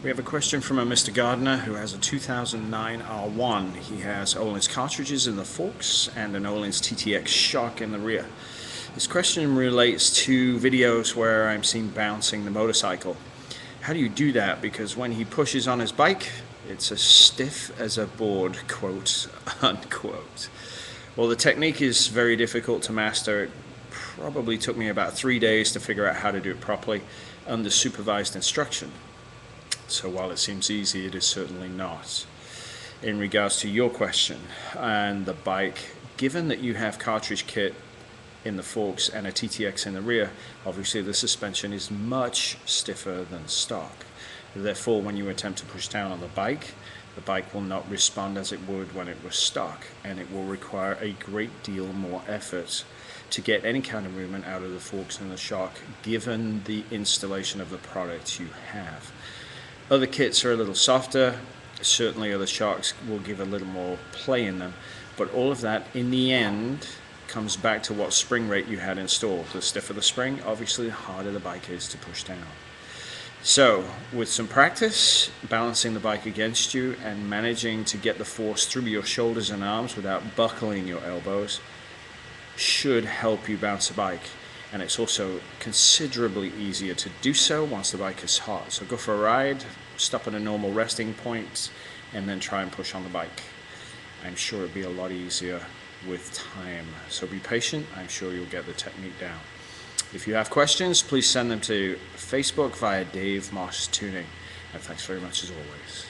We have a question from a Mr. Gardner who has a 2009 R1. He has Öhlins cartridges in the forks and an Öhlins TTX shock in the rear. His question relates to videos where I'm seen bouncing the motorcycle. How do you do that? Because when he pushes on his bike, it's as stiff as a board, quote unquote. Well, the technique is very difficult to master. It probably took me about 3 days to figure out how to do it properly under supervised instruction. So while it seems easy, it is certainly not. In regards to your question and the bike, given that you have cartridge kit in the forks and a TTX in the rear, obviously the suspension is much stiffer than stock. Therefore, when you attempt to push down on the bike will not respond as it would when it was stock, and it will require a great deal more effort to get any kind of movement out of the forks and the shock, given the installation of the product you have. Other kits are a little softer. Certainly other shocks will give a little more play in them, but all of that in the end comes back to what spring rate you had installed. The stiffer the spring, obviously the harder the bike is to push down. So with some practice, balancing the bike against you and managing to get the force through your shoulders and arms without buckling your elbows should help you bounce the bike. And it's also considerably easier to do so once the bike is hot. So go for a ride, stop at a normal resting point, and then try and push on the bike. I'm sure it'll be a lot easier with time. So be patient, I'm sure you'll get the technique down. If you have questions, please send them to Facebook via Dave Moss Tuning. And thanks very much as always.